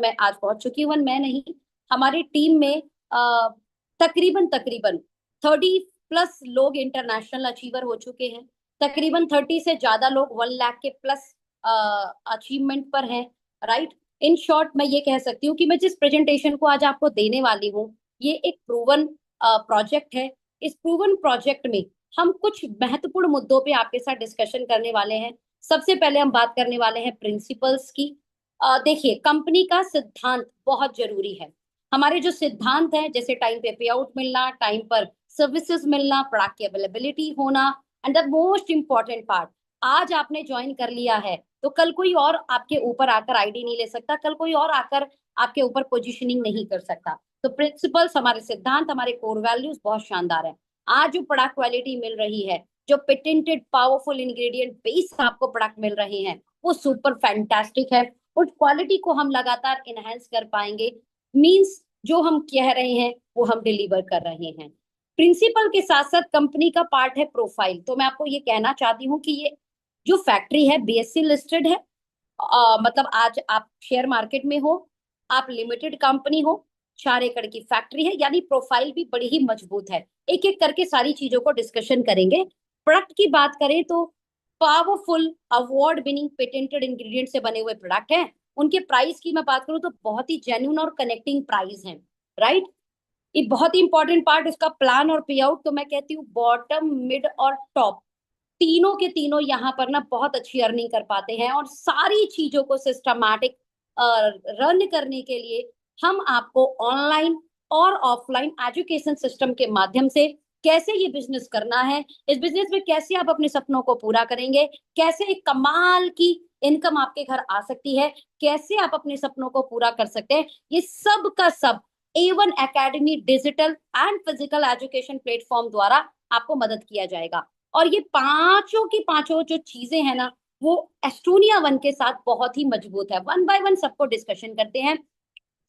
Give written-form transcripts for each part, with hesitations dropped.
मैं आज पहुंच चुकी हूँ। मैं नहीं, हमारी टीम में तकरीबन तकरीबन 30+ लोग इंटरनेशनल अचीवर हो चुके हैं। तकरीबन 30 से ज्यादा लोग 1 लाख के प्लस अचीवमेंट पर हैं। राइट। इन शॉर्ट मैं ये कह सकती हूँ कि मैं जिस प्रेजेंटेशन को आज आपको देने वाली हूँ, ये एक प्रूवन प्रोजेक्ट है। इस प्रूवन प्रोजेक्ट में हम कुछ महत्वपूर्ण मुद्दों पे आपके साथ डिस्कशन करने वाले हैं। सबसे पहले हम बात करने वाले हैं प्रिंसिपल्स की। देखिए, कंपनी का सिद्धांत बहुत जरूरी है। हमारे जो सिद्धांत है, जैसे टाइम पे पे आउट मिलना, टाइम पर सर्विसेज मिलना, प्रोडक्ट की अवेलेबिलिटी होना, and the most important part, आज आपने ज्वाइन कर लिया है तो कल कोई और आपके ऊपर आकर आईडी नहीं ले सकता, कल कोई और आकर आपके ऊपर पोजीशनिंग नहीं कर सकता। तो प्रिंसिपल्स, हमारे सिद्धांत, हमारे कोर वैल्यूज बहुत शानदार है। आज जो प्रोडक्ट क्वालिटी मिल रही है, जो पेटेंटेड पावरफुल इंग्रेडिएंट बेस आपको प्रोडक्ट मिल रहे हैं, वो सुपर फैंटास्टिक है। उस क्वालिटी को हम लगातार इनहेंस कर पाएंगे। मींस जो हम कह रहे हैं वो हम डिलीवर कर रहे हैं। प्रिंसिपल के साथ साथ कंपनी का पार्ट है प्रोफाइल। तो मैं आपको ये कहना चाहती हूँ कि ये जो फैक्ट्री है बीएससी लिस्टेड है। मतलब आज आप शेयर मार्केट में हो, आप लिमिटेड कंपनी हो, 4 एकड़ की फैक्ट्री है, यानी प्रोफाइल भी बड़ी ही मजबूत है। एक एक करके सारी चीजों को डिस्कशन करेंगे। प्रोडक्ट की बात करें तो powerful award winning patented ingredient से बने हुए प्रोडक्ट हैं। उनके प्राइस की मैं बात करूं तो बहुत ही जेन्युइन और कनेक्टिंग प्राइस है। राइट। ये बहुत ही इंपॉर्टेंट पार्ट, इसका प्लान और पे आउट, तो मैं कहती हूँ बॉटम मिड और टॉप तीनों के तीनों यहाँ पर ना बहुत अच्छी अर्निंग कर पाते हैं। और सारी चीजों को सिस्टमैटिक रन करने के लिए हम आपको ऑनलाइन और ऑफलाइन एजुकेशन सिस्टम के माध्यम से कैसे ये बिजनेस करना है, इस बिजनेस में कैसे आप अपने सपनों को पूरा करेंगे, कैसे एक कमाल की इनकम आपके घर आ सकती है, कैसे आप अपने सपनों को पूरा कर सकते हैं, ये सब का सब A1 academy digital and physical education platform द्वारा आपको मदद किया जाएगा। और ये पांचों की पांचों जो चीजें हैं ना, वो एस्टोनिया वन के साथ बहुत ही मजबूत है। वन बाय वन सबको डिस्कशन करते हैं।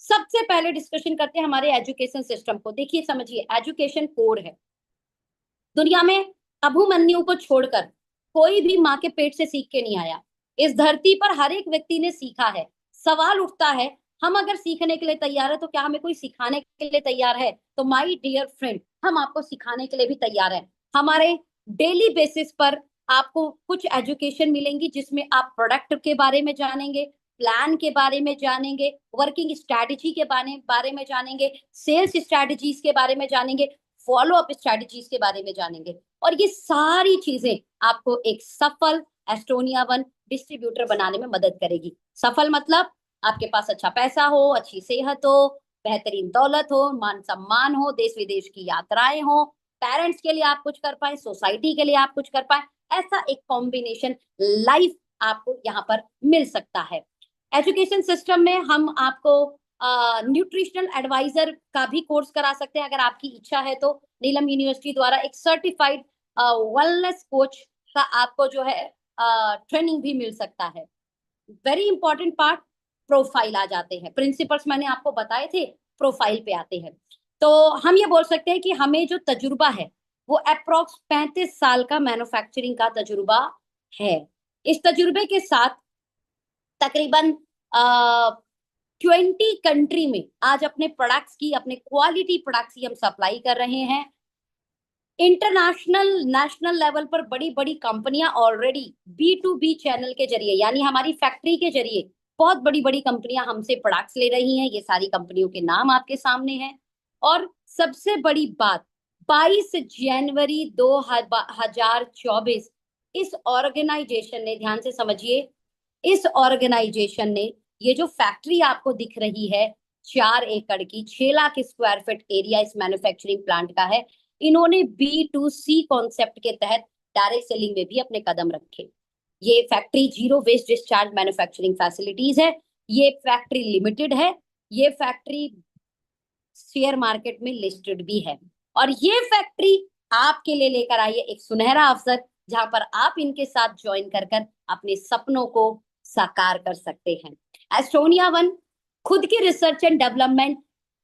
सबसे पहले डिस्कशन करते हैं हमारे एजुकेशन सिस्टम को। देखिए, समझिए, एजुकेशन कोर है। दुनिया में अभिमन्यु को छोड़कर कोई भी माँ के पेट से सीख के नहीं आया। इस धरती पर हर एक व्यक्ति ने सीखा है। सवाल उठता है, हम अगर सीखने के लिए तैयार है तो क्या हमें कोई सिखाने के लिए तैयार है? तो माय डियर फ्रेंड, हम आपको सिखाने के लिए भी तैयार है। हमारे डेली बेसिस पर आपको कुछ एजुकेशन मिलेंगी जिसमें आप प्रोडक्ट के बारे में जानेंगे, प्लान के बारे में जानेंगे, वर्किंग स्ट्रैटेजी के बारे में जानेंगे, सेल्स स्ट्रैटेजीज के बारे में जानेंगे, फॉलो अप स्ट्रैटेजीज के बारे में जानेंगे। और ये सारी चीजें आपको एक सफल एस्टोनिया वन डिस्ट्रीब्यूटर बनाने में मदद करेगी। सफल मतलब आपके पास अच्छा पैसा हो, अच्छी सेहत हो, बेहतरीन दौलत हो, मान सम्मान हो, देश विदेश की यात्राएं हो, पेरेंट्स के लिए आप कुछ कर पाए, सोसाइटी के लिए आप कुछ कर पाए। ऐसा एक कॉम्बिनेशन लाइफ आपको यहाँ पर मिल सकता है। एजुकेशन सिस्टम में हम आपको न्यूट्रिशनल एडवाइजर का भी कोर्स करा सकते हैं अगर आपकी इच्छा है तो। नीलम यूनिवर्सिटी द्वारा एक सर्टिफाइड वेलनेस कोच का आपको जो है ट्रेनिंग भी मिल सकता है। वेरी इंपॉर्टेंट पार्ट, प्रोफाइल आ जाते हैं। प्रिंसिपल्स मैंने आपको बताए थे, प्रोफाइल पे आते हैं। तो हम ये बोल सकते हैं कि हमें जो तजुर्बा है वो अप्रोक्स 35 साल का मैन्युफैक्चरिंग का तजुर्बा है। इस तजुर्बे के साथ तकरीबन 20 कंट्री में आज अपने प्रोडक्ट्स की, अपने क्वालिटी प्रोडक्ट्स की हम सप्लाई कर रहे हैं। इंटरनेशनल नेशनल लेवल पर बड़ी बड़ी कंपनियां ऑलरेडी B2B चैनल के जरिए, यानी हमारी फैक्ट्री के जरिए, बहुत बड़ी बड़ी कंपनियां हमसे प्रोडक्ट्स ले रही हैं। ये सारी कंपनियों के नाम आपके सामने हैं। और सबसे बड़ी बात, 22 जनवरी 2024 इस ऑर्गेनाइजेशन ने, ध्यान से समझिए, इस ऑर्गेनाइजेशन ने ये जो फैक्ट्री आपको दिख रही है, 4 एकड़ की, 6 लाख स्क्वायर फीट एरिया इस मैन्युफैक्चरिंग प्लांट का है, इन्होंने B2C कॉन्सेप्ट के तहत डायरेक्ट सेलिंग में भी अपने कदम रखे। ये factory zero waste discharge manufacturing facilities है। ये फैक्ट्री लिमिटेड है। ये फैक्ट्री शेयर मार्केट में लिस्टेड भी है। और ये फैक्ट्री आपके लिए लेकर आई है एक सुनहरा अवसर, जहां पर आप इनके साथ ज्वाइन कर अपने सपनों को साकार कर सकते हैं। एस्टोनिया वन खुद की रिसर्च एंड डेवलपमेंट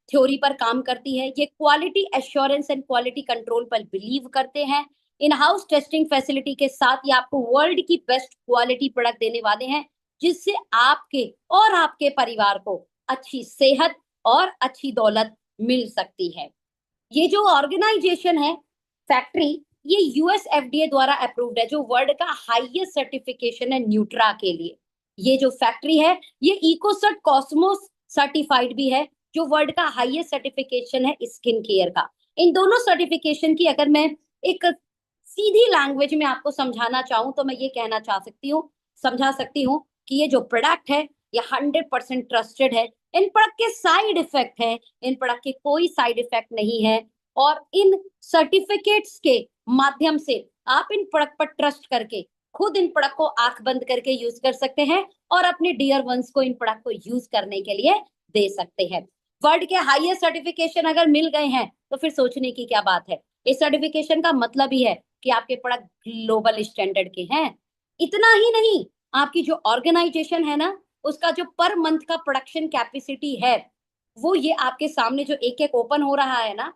थ्योरी पर काम करती है। ये quality assurance and quality control पर बिलीव करते हैं। इन हाउस टेस्टिंग फैसिलिटी के साथ ये आपको वर्ल्ड की बेस्ट क्वालिटी प्रोडक्ट देने वाले हैं, जिससे आपके और आपके परिवार को अच्छी सेहत और अच्छी दौलत मिल सकती है। ये जो ऑर्गेनाइजेशन है फैक्ट्री, ये यूएस एफडीए द्वारा अप्रूव्ड है, जो वर्ल्ड का हाईएस्ट सर्टिफिकेशन है न्यूट्रा के लिए। ये जो फैक्ट्री है ये इकोसर्ट कॉस्मोस सर्टिफाइड भी है, जो वर्ल्ड का हाईएस्ट सर्टिफिकेशन है स्किन केयर का। इन दोनों सर्टिफिकेशन की अगर मैं एक सीधी लैंग्वेज में आपको समझाना चाहूँ तो मैं ये कहना चाह सकती हूँ, समझा सकती हूँ कि ये जो प्रोडक्ट है ये 100% ट्रस्टेड है। इन प्रोडक्ट के साइड इफेक्ट है, इन प्रोडक्ट के कोई साइड इफेक्ट नहीं है, और इन सर्टिफिकेट्स के माध्यम से आप इन प्रोडक्ट पर ट्रस्ट करके खुद इन प्रोडक्ट को आंख बंद करके यूज कर सकते हैं और अपने डियर वंस को इन प्रोडक्ट को यूज करने के लिए दे सकते हैं। वर्ल्ड के हाईएस्ट सर्टिफिकेशन अगर मिल गए हैं तो फिर सोचने की क्या बात है। इस सर्टिफिकेशन का मतलब ही है कि आपके प्रोडक्ट ग्लोबल स्टैंडर्ड के हैं। इतना ही नहीं, आपकी जो ऑर्गेनाइजेशन है ना, उसका जो पर मंथ का प्रोडक्शन कैपेसिटी है, वो ये आपके सामने जो एक एक ओपन हो रहा है ना,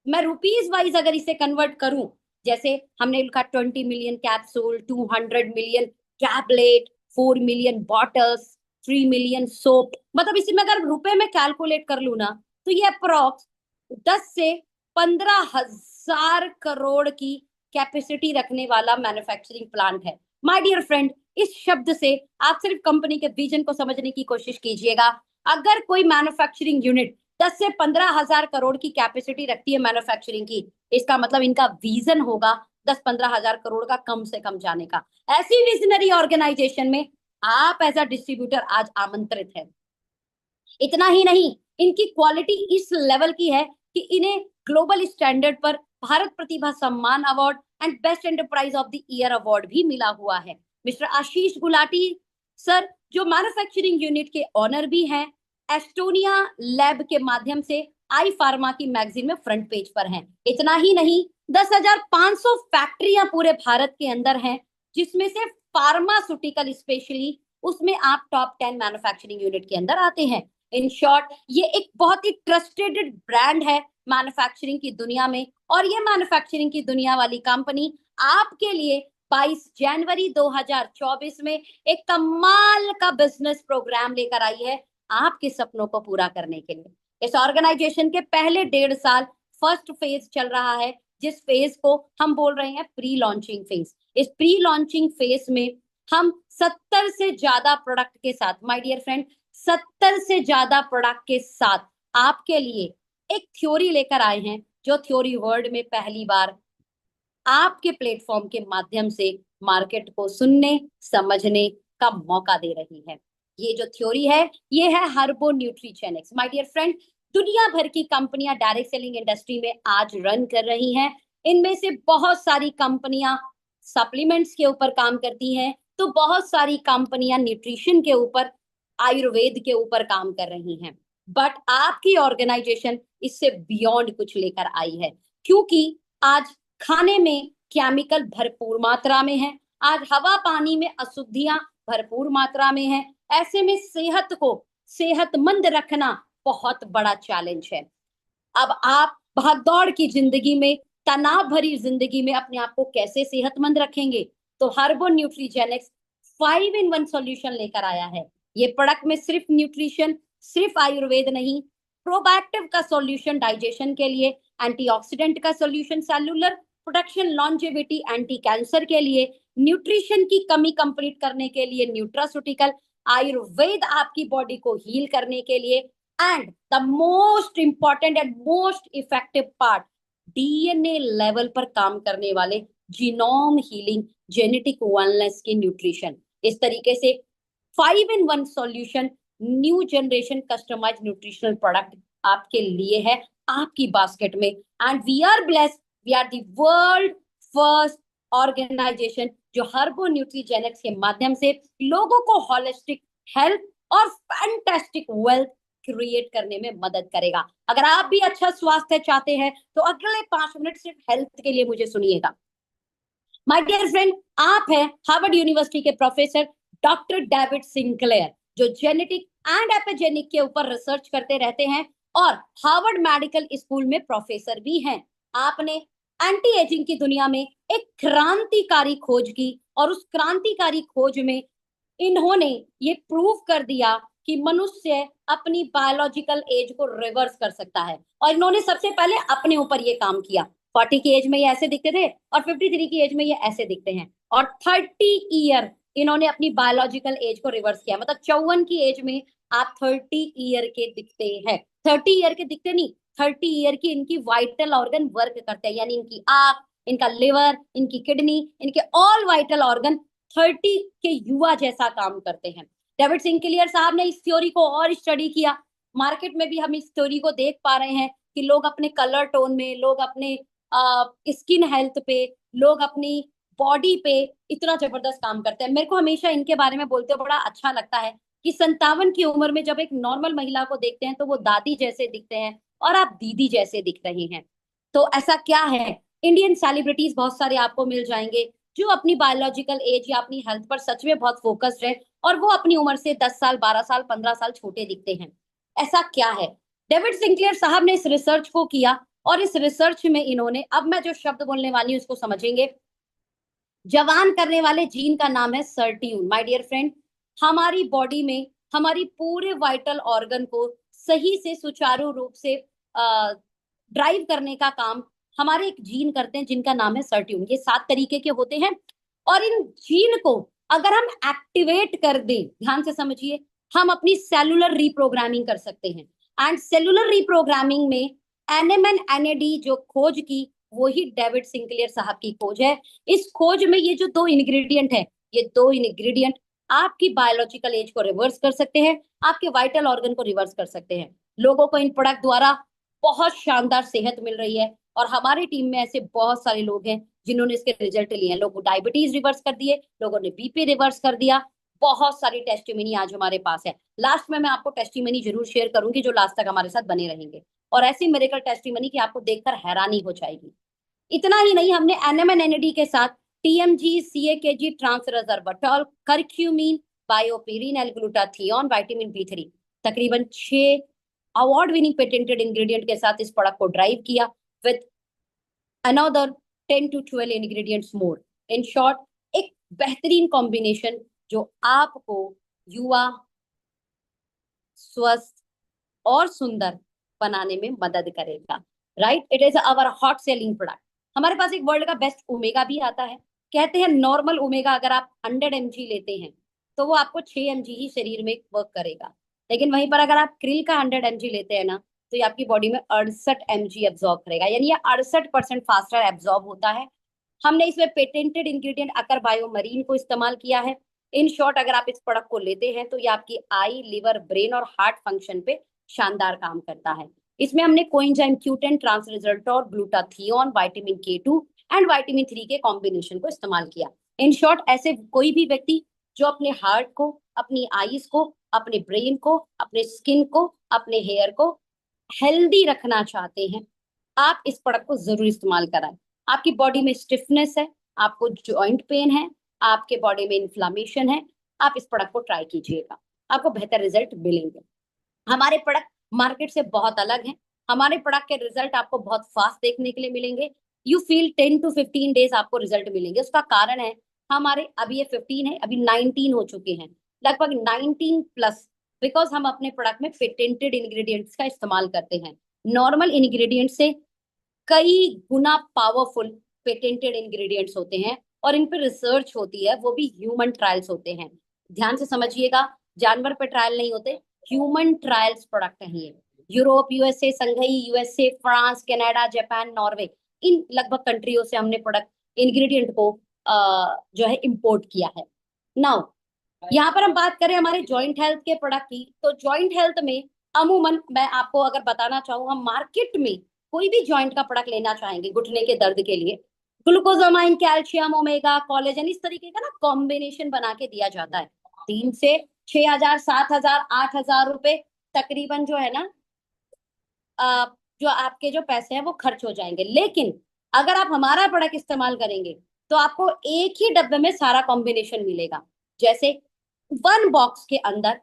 मैं रुपीज वाइज अगर इसे कन्वर्ट करूं, जैसे हमने लिखा 20 million capsule, 200 million tablet, 4 million bottles, 3 million soap, मतलब इसी में अगर रुपए में कैलकुलेट कर लू ना तो ये अप्रोक्स 10 से 15,000 करोड़ की कैपेसिटी रखने वाला मैन्युफैक्चरिंग प्लांट है। माय डियर फ्रेंड, इस शब्द से आप सिर्फ कंपनी के विजन को समझने की कोशिश कीजिएगा। अगर कोई मैन्युफैक्चरिंग यूनिट 10 से 15,000 करोड़ की कैपेसिटी रखती है मैन्युफैक्चरिंग की, इसका मतलब इनका विजन होगा 10-15,000 करोड़ का कम से कम जाने का। ऐसी विजनरी ऑर्गेनाइजेशन में आप एज अ डिस्ट्रीब्यूटर आज आमंत्रित है। इतना ही नहीं, इनकी क्वालिटी इस लेवल की है कि इन्हें ग्लोबल स्टैंडर्ड पर भारत प्रतिभा सम्मान award and best enterprise of the year award भी मिला हुआ है। मिस्टर आशीष गुलाटी सर, जो मैन्युफैक्चरिंग यूनिट के ऑनर भी हैं, एस्टोनिया लैब के माध्यम से आई फार्मा की मैगजीन में फ्रंट पेज पर हैं। इतना ही नहीं, 10,500 फैक्ट्रियां पूरे भारत के अंदर हैं, जिसमें से फार्मास्यूटिकल स्पेशली उसमें आप टॉप 10 मैन्युफैक्चरिंग यूनिट के अंदर आते हैं। इन शॉर्ट, ये एक बहुत ही ट्रस्टेड ब्रांड है मैन्युफैक्चरिंग की दुनिया में, और ये मैन्युफैक्चरिंग की दुनिया वाली कंपनी आपके लिए 22 जनवरी 2024 में एक कमाल का बिजनेस प्रोग्राम लेकर आई है आपके सपनों को पूरा करने के लिए। इस ऑर्गेनाइजेशन के पहले 1.5 साल फर्स्ट फेज चल रहा है, जिस फेज को हम बोल रहे हैं प्री लॉन्चिंग फेज। इस प्री लॉन्चिंग फेज में हम 70 से ज्यादा प्रोडक्ट के साथ, माय डियर फ्रेंड, 70 से ज्यादा प्रोडक्ट के साथ आपके लिए एक थ्योरी लेकर आए हैं, जो थ्योरी वर्ल्ड में पहली बार आपके प्लेटफॉर्म के माध्यम से मार्केट को सुनने समझने का मौका दे रही है। ये जो थ्योरी है ये है हर्बो न्यूट्रीजेनिक्स। माय डियर फ्रेंड, दुनिया भर की कंपनियां डायरेक्ट सेलिंग इंडस्ट्री में आज रन कर रही हैं। इनमें से बहुत सारी कंपनियां सप्लीमेंट्स के ऊपर काम करती हैं, तो बहुत सारी कंपनियां न्यूट्रिशन के ऊपर, आयुर्वेद के ऊपर काम कर रही हैं। बट आपकी ऑर्गेनाइजेशन इससे बियॉन्ड कुछ लेकर आई है, क्योंकि आज खाने में केमिकल भरपूर मात्रा में है, आज हवा पानी में अशुद्धियां भरपूर मात्रा में है। ऐसे में सेहत को सेहतमंद रखना बहुत बड़ा चैलेंज है। अब आप भागदौड़ की जिंदगी में, तनाव भरी जिंदगी में अपने आप को कैसे सेहतमंद रखेंगे? तो हर्बो न्यूट्रीजेनिक्स 5-in-1 सॉल्यूशन लेकर आया है। ये प्रोडक्ट में सिर्फ न्यूट्रिशन, सिर्फ आयुर्वेद नहीं, प्रोबैक्टिव का सॉल्यूशन डाइजेशन के लिए, एंटीऑक्सीडेंट का solution cellular protection longevity anti cancer के लिए, न्यूट्रिशन की कमी कंप्लीट करने के लिए न्यूट्रास्यूटिकल, आयुर्वेद आपकी बॉडी को हील करने के लिए, and the most important and most effective part, DNA level पर काम करने वाले जीनोम हीलिंग जेनेटिक वेलनेस के न्यूट्रिशन। इस तरीके से 5-in-1 solution new generation customise nutritional product आपके लिए है, आपकी बास्केट में। And we are blessed, we are the world first organisation जो हर्बो न्यूट्रीजेनिक्स के माध्यम से लोगों को होलिस्टिक हेल्थ और फैंटास्टिक वेल्थ क्रिएट करने में मदद करेगा। अगर आप भी अच्छा स्वास्थ्य चाहते हैं तो अगले 5 मिनट सिर्फ हेल्थ के लिए मुझे सुनिएगा। माय डियर फ्रेंड, आप हैं हार्वर्ड यूनिवर्सिटी के प्रोफेसर डॉक्टर डेविड सिंक्लेयर, जो जेनेटिक एंड एपिजेनिक के ऊपर रिसर्च करते रहते हैं और हार्वर्ड मेडिकल स्कूल में प्रोफेसर भी हैं। आपने एंटी एजिंग की दुनिया में एक क्रांतिकारी खोज की, और उस क्रांतिकारी खोज में इन्होंने ये प्रूव कर दिया कि मनुष्य अपनी बायोलॉजिकल एज को रिवर्स कर सकता है, और इन्होंने सबसे पहले अपने ऊपर ये काम किया। 40 की एज में ये ऐसे दिखते थे और 53 की एज में ये ऐसे दिखते हैं, और 30 ईयर इन्होंने अपनी बायोलॉजिकल एज को रिवर्स किया। मतलब 54 की एज में आप 30 ईयर के दिखते हैं। 30 ईयर के दिखते नहीं, 30 ईयर की इनकी वाइटल ऑर्गन वर्क करते हैं, यानी इनकी आंख, इनका लिवर, इनकी किडनी, इनके ऑल वाइटल ऑर्गन 30 के युवा जैसा काम करते हैं। डेविड सिंक्लेयर साहब ने इस थ्योरी को और स्टडी किया। मार्केट में भी हम इस थ्योरी को देख पा रहे हैं कि लोग अपने कलर टोन में, लोग अपने स्किन हेल्थ पे, लोग अपनी बॉडी पे इतना जबरदस्त काम करते हैं। मेरे को हमेशा इनके बारे में बोलते हुए बड़ा अच्छा लगता है कि 57 की उम्र में जब एक नॉर्मल महिला को देखते हैं तो वो दादी जैसे दिखते हैं और आप दीदी जैसे दिख रही हैं। तो ऐसा क्या है, इंडियन सेलिब्रिटीज बहुत सारे आपको मिल जाएंगे जो अपनी बायोलॉजिकल एज या अपनी हेल्थ पर सच में बहुत फोकस्ड है, और वो अपनी उम्र से 10 साल, 12 साल, 15 साल छोटे दिखते हैं। ऐसा क्या है? डेविड सिंक्लेयर साहब ने इस रिसर्च को किया, और इस रिसर्च में इन्होंने, अब मैं जो शब्द बोलने वाली हूँ उसको समझेंगे, जवान करने वाले जीन का नाम है सर्ट्यून। माय डियर फ्रेंड, हमारी बॉडी में हमारी पूरे वाइटल ऑर्गन को सही से सुचारू रूप से ड्राइव करने का काम हमारे एक जीन करते हैं जिनका नाम है सर्ट्यून। ये 7 तरीके के होते हैं, और इन जीन को अगर हम एक्टिवेट कर दें, ध्यान से समझिए, हम अपनी सेलुलर रिप्रोग्रामिंग कर सकते हैं। एंड सेलुलर रिप्रोग्रामिंग में एनएमएन एनएडी जो खोज की, वो ही डेविड सिंक्लेयर साहब की खोज है। इस खोज में ये जो 2 इंग्रेडिएंट है, ये 2 इंग्रेडिएंट आपकी बायोलॉजिकल एज को रिवर्स कर सकते हैं, आपके वाइटल ऑर्गन को रिवर्स कर सकते हैं। लोगों को इन प्रोडक्ट द्वारा बहुत शानदार सेहत मिल रही है, और हमारी टीम में ऐसे बहुत सारे लोग हैं जिन्होंने इसके रिजल्ट लिए हैं। लोगों को डायबिटीज रिवर्स कर दिए, लोगों ने बीपी रिवर्स कर दिया। बहुत सारी टेस्टिमनी आज हमारे पास है। लास्ट में मैं आपको टेस्टिमनी जरूर शेयर करूंगी जो लास्ट तक हमारे साथ बने रहेंगे, और ऐसी मिरेकल टेस्टिमनी की आपको देखकर हैरानी हो जाएगी। इतना ही नहीं, हमने एनएमएनएनडी के साथ TMG, CAKG, transresveratrol, curcumin, BioPerine, L glutathione, vitamin बी3, तकरीबन 6 अवार्ड विनिंग पेटेंटेड इंग्रेडिएंट के साथ इस प्रोडक्ट को ड्राइव किया with another 10 to 12 ingredients more. In short, एक बेहतरीन कॉम्बिनेशन जो आपको युवा, स्वस्थ और सुंदर बनाने में मदद करेगा। Right, it is our hot selling product. हमारे पास एक वर्ल्ड का बेस्ट ओमेगा भी आता है। कहते हैं नॉर्मल ओमेगा अगर आप 100 mg लेते हैं तो वो आपको 6 mg ही शरीर में वर्क करेगा, लेकिन वहीं पर अगर आप क्रिल का 100 mg लेते हैं ना, तो ये आपकी बॉडी में 68 mg एब्जॉर्ब करेगा, यानी ये 68% फास्टर एब्जॉर्ब होता है। हमने इसमें पेटेंटेड इंग्रेडिएंट अकर बायोमरीन को इस्तेमाल किया है। इन शॉर्ट, अगर आप इस प्रोडक्ट को लेते हैं तो ये आपकी आई, लिवर, ब्रेन और हार्ट फंक्शन पे शानदार काम करता है। इसमें हमने coenzyme Q10, transresveratrol, glutathione, vitamin K2 and vitamin 3 के कॉम्बिनेशन को इस्तेमाल किया। इन शॉर्ट, ऐसे कोई भी व्यक्ति जो अपने हार्ट को, अपनी आईज को, अपने ब्रेन को, अपने स्किन को, अपने हेयर को हेल्दी रखना चाहते हैं, आप इस प्रोडक्ट को जरूर इस्तेमाल कराएं। आपकी बॉडी में स्टिफनेस है, आपको जॉइंट पेन है, आपके बॉडी में इन्फ्लामेशन है, आप इस प्रोडक्ट को ट्राई कीजिएगा, आपको बेहतर रिजल्ट मिलेंगे। हमारे प्रोडक्ट मार्केट से बहुत अलग हैं। हमारे प्रोडक्ट के रिजल्ट आपको बहुत फास्ट देखने के लिए मिलेंगे। यू फील 10 to 15 डेज आपको रिजल्ट मिलेंगे। उसका कारण है, हमारे अभी ये 15 है, अभी 19 हो चुके हैं, लगभग 19 प्लस, बिकॉज हम अपने प्रोडक्ट में पेटेंटेड इंग्रेडिएंट्स का इस्तेमाल करते हैं। नॉर्मल इंग्रेडिएंट से कई गुना पावरफुल पेटेंटेड इंग्रेडिएंट्स होते हैं, और इन पे रिसर्च होती है, वो भी ह्यूमन ट्रायल्स होते हैं। ध्यान से समझिएगा, जानवर पे ट्रायल नहीं होते, ह्यूमन ट्रायल्स प्रोडक्ट है ये। Europe, USA, Shanghai, USA, France, Canada, Japan, Norway, इन लगभग कंट्रियों से हमने प्रोडक्ट इंग्रेडिएंट को जो है इंपोर्ट किया है। नाउ यहाँ पर हम बात करें हमारे जॉइंट हेल्थ के प्रोडक्ट की, तो जॉइंट हेल्थ में अमूमन मैं आपको अगर बताना चाहूँ, हम मार्केट में कोई भी जॉइंट का प्रोडक्ट लेना चाहेंगे घुटने के दर्द के लिए, ग्लूकोजामाइन, कैल्शियम, ओमेगा, कोलेजन, इस तरीके का ना कॉम्बिनेशन बना के दिया जाता है। 3 से 6,000, 7,000, 8,000 रुपए तकरीबन जो है ना, जो आपके जो पैसे हैं वो खर्च हो जाएंगे। लेकिन अगर आप हमारा प्रोडक्ट इस्तेमाल करेंगे तो आपको एक ही डब्बे में सारा कॉम्बिनेशन मिलेगा। जैसे 1 बॉक्स के अंदर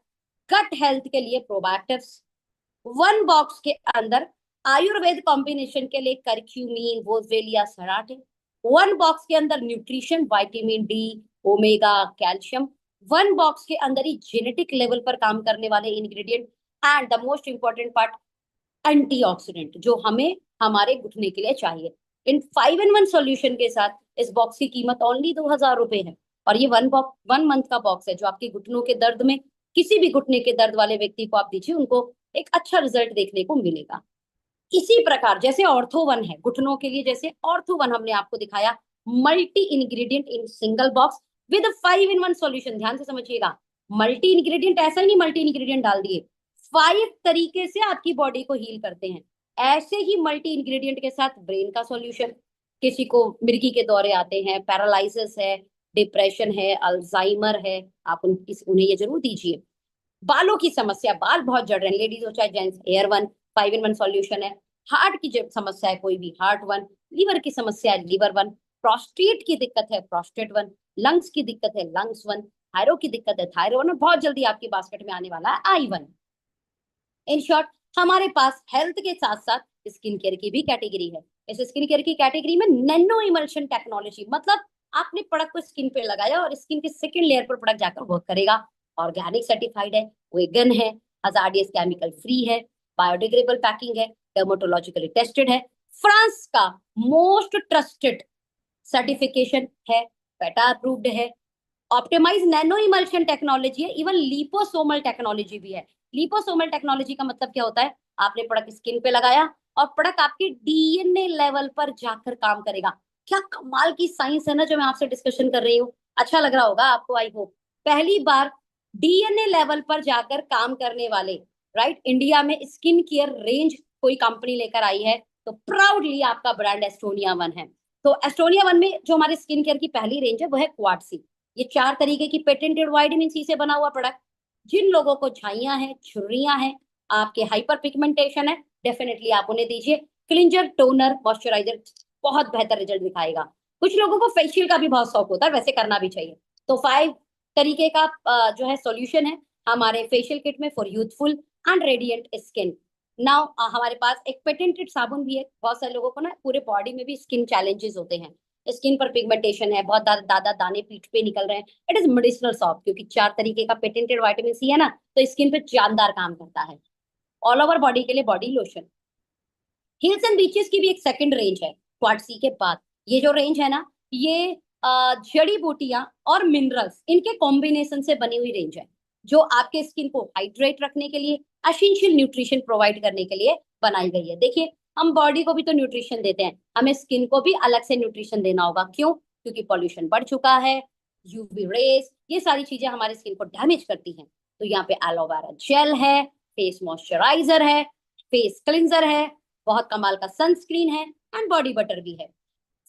गट हेल्थ के लिए प्रोबायोटिक्स, 1 बॉक्स के अंदर आयुर्वेद कॉम्बिनेशन के लिए करक्यूमिन, वोजवेलिया, सराटे, 1 बॉक्स के अंदर nutrition, vitamin D, omega, calcium, one box के अंदर ही जेनेटिक लेवल पर काम करने वाले ingredient and the most important part antioxidant जो हमें हमारे घुटने के लिए चाहिए। इन 5-in-1 सॉल्यूशन के साथ इस बॉक्स की कीमत ओनली 2,000 रुपए है और ये वन मंथ का बॉक्स है जो आपके घुटनों के दर्द में, किसी भी घुटने के दर्द वाले व्यक्ति को आप दीजिए, उनको एक अच्छा रिजल्ट देखने को मिलेगा। इसी प्रकार जैसे ऑर्थो वन है घुटनों के लिए, जैसे ऑर्थो वन हमने आपको दिखाया multi ingredient in single box with 5-in-1 solution. ध्यान से समझिएगा, मल्टी इंग्रेडिएंट ऐसा ही नहीं मल्टी इंग्रेडिएंट डाल दिए, 5 तरीके से आपकी बॉडी को हील करते हैं। ऐसे ही मल्टी इंग्रेडिएंट के साथ ब्रेन का सॉल्यूशन, किसी को मिर्गी के दौरे आते हैं, पैरालिसिस है, डिप्रेशन है, अल्जाइमर है, आप उन्हें ये जरूर दीजिए। बालों की समस्या, बाल बहुत झड़ रहे हैं, लेडीज हो चाहे gents, here one 5-in-1 solution है। हार्ट की जब समस्या है कोई भी, हार्ट वन। लीवर की समस्या है, लीवर वन। प्रोस्टेट की दिक्कत है, प्रोस्टेट वन। लंग्स की दिक्कत है, लंग्स वन। थायरो की दिक्कत है, थायरो वन। बहुत जल्दी आपकी बास्केट में आने वाला है आई वन। इन शॉर्ट हमारे पास हेल्थ के साथ साथ स्किन केयर की भी कैटेगरी है। इस स्किन केयर की कैटेगरी में नैनो इमल्शन टेक्नोलॉजी, मतलब आपने प्रोडक्ट को स्किन पे लगाया और स्किन के सेकंड लेयर पर प्रोडक्ट जाकर वर्क करेगा। ऑर्गेनिक सर्टिफाइड है, वेगन है, हजार्डियस केमिकल फ्री है, बायोडिग्रेडेबल पैकिंग है, डर्मेटोलॉजिकली टेस्टेड है, फ्रांस का मोस्ट ट्रस्टेड सर्टिफिकेशन है, पेटा अप्रूव्ड है, ऑप्टिमाइज नैनो इमल्शन टेक्नोलॉजी है, इवन लिपोसोमल टेक्नोलॉजी भी है। लिपोसोमल टेक्नोलॉजी का मतलब क्या होता है, आपने प्रोडक्ट स्किन पे लगाया और प्रोडक्ट आपके डीएनए लेवल पर जाकर काम करेगा। क्या कमाल की साइंस है ना जो मैं आपसे डिस्कशन कर रही हूँ। अच्छा लग रहा होगा आपको, आई होप। पहली बार डीएनए लेवल पर जाकर काम करने वाले, राइट, इंडिया में स्किन केयर रेंज कोई कंपनी लेकर आई है, तो प्राउडली आपका ब्रांड एस्टोनिया वन है। तो एस्टोनिया वन में जो हमारे स्किन केयर की पहली रेंज है वो है क्वाडसी। ये 4 तरीके की पेटेंटेड वाइटामिन सी से बना हुआ प्रोडक्ट। जिन लोगों को झाइयां हैं, छुर्रियां हैं, आपके हाइपर पिगमेंटेशन है, डेफिनेटली आप उन्हें दीजिए। क्लिंजर, टोनर, मॉइस्चराइजर बहुत बेहतर रिजल्ट दिखाएगा। कुछ लोगों को फेशियल का भी बहुत शौक होता है, वैसे करना भी चाहिए। तो 5 तरीके का जो है सॉल्यूशन है हमारे फेशियल किट में for youthful and radiant skin. Now हमारे पास एक पेटेंटेड साबुन भी है। बहुत सारे लोगों को ना पूरे बॉडी में भी स्किन चैलेंजेस होते हैं, स्किन पर पिगमेंटेशन है, बहुत ज्यादा दाने पीठ पे निकल रहे हैं। इट इज मेडिसिनल सॉप, क्योंकि 4 तरीके का पेटेंटेड विटामिन सी है ना, तो स्किन पे जानदार काम करता है। ऑल ओवर बॉडी के लिए body lotion. Hills and beaches की भी एक सेकंड रेंज है क्वाडसी के बाद। ये जो रेंज है ना, ये जड़ी बूटियां और मिनरल्स इनके कॉम्बिनेशन से बनी हुई रेंज है, जो आपके स्किन को हाइड्रेट रखने के लिए, एसेंशियल न्यूट्रिशन प्रोवाइड करने के लिए बनाई गई है। देखिए, हम बॉडी को भी तो न्यूट्रिशन देते हैं, हमें स्किन को भी अलग से न्यूट्रिशन देना होगा। क्यों? क्योंकि पॉल्यूशन बढ़ चुका है, यूवी रेस, ये सारी चीजें हमारे स्किन को डैमेज करती हैं। तो यहाँ पे एलोवेरा जेल है, फेस मॉइस्चराइजर है, फेस क्लिंजर है, बहुत कमाल का सनस्क्रीन है एंड बॉडी बटर भी है।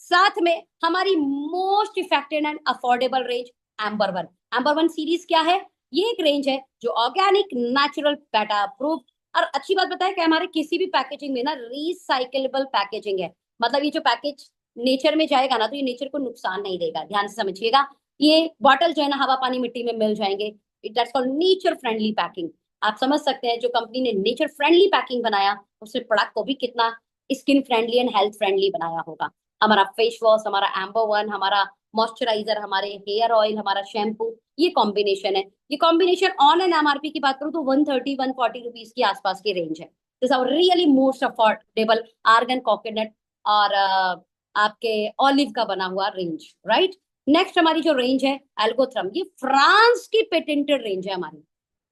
साथ में हमारी most effective and affordable range amber one. Amber one series क्या है? ये एक रेंज है जो ऑर्गेनिक, नेचुरल, पेटा अप्रूव। और अच्छी बात बताया कि हमारे किसी भी पैकेजिंग में ना रिसाइकलेबल पैकेजिंग है, मतलब ये जो पैकेज नेचर में जाएगा ना, तो ये नेचर को नुकसान नहीं देगा। ध्यान से समझिएगा, ये बॉटल जो है ना, हवा पानी मिट्टी में मिल जाएंगे। That's called nature friendly packing. आप समझ सकते हैं जो कंपनी ने नेचर फ्रेंडली पैकिंग बनाया, उसने प्रोडक्ट को भी कितना skin friendly and health friendly बनाया होगा। हमारा फेस वॉश, हमारा एम्बर वन, हमारा मॉइस्चराइजर, हमारे हेयर ऑयल, हमारा शैम्पू, ये कॉम्बिनेशन है। ये कॉम्बिनेशन ऑन एंड एमआरपी की बात करूं तो 130-140 रुपीज के आसपास की रेंज है। This our really most affordable argan coconut और आपके ऑलिव का बना हुआ रेंज, राइट। नेक्स्ट हमारी जो रेंज है एल्गोथ्रम, ये फ्रांस की पेटेंटेड रेंज है हमारी।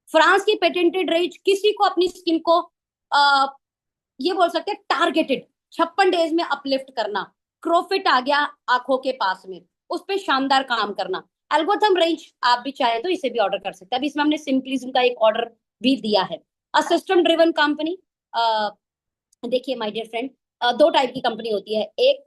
फ्रांस की पेटेंटेड रेंज किसी को अपनी स्किन को ये बोल सकते हैं टारगेटेड 56 डेज में अपलिफ्ट करना, क्रोफिट आ गया आंखों के पास में, उस पर शानदार काम करना। एल्गोथम रेंज आप भी चाहे तो इसे भी ऑर्डर कर सकते हैं। अभी इसमें हमने सिंपलिज्म का एक ऑर्डर भी दिया है। अ सिस्टम ड्रिवन कंपनी, देखिए माय डियर फ्रेंड, 2 टाइप की कंपनी होती है, एक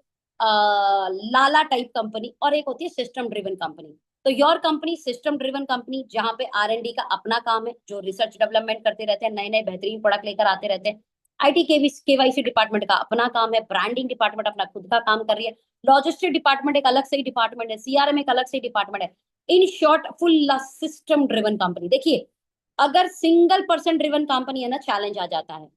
लाला टाइप कंपनी और एक होती है सिस्टम ड्रिवन कंपनी। तो your company system driven company, जहां पे R&D का अपना काम है, जो रिसर्च डेवलपमेंट करते रहते हैं, नए नए बेहतरीन प्रोडक्ट लेकर आते रहते हैं। IT KYC डिपार्टमेंट का अपना काम है, ब्रांडिंग डिपार्टमेंट अपना खुद का काम कर रही है, लॉजिस्टिक डिपार्टमेंट एक अलग से डिपार्टमेंट है, CRM एक अलग से डिपार्टमेंट है। In short full system driven company. देखिए, अगर सिंगल पर्सन ड्रिवन कंपनी है ना, चैलेंज आ जाता है।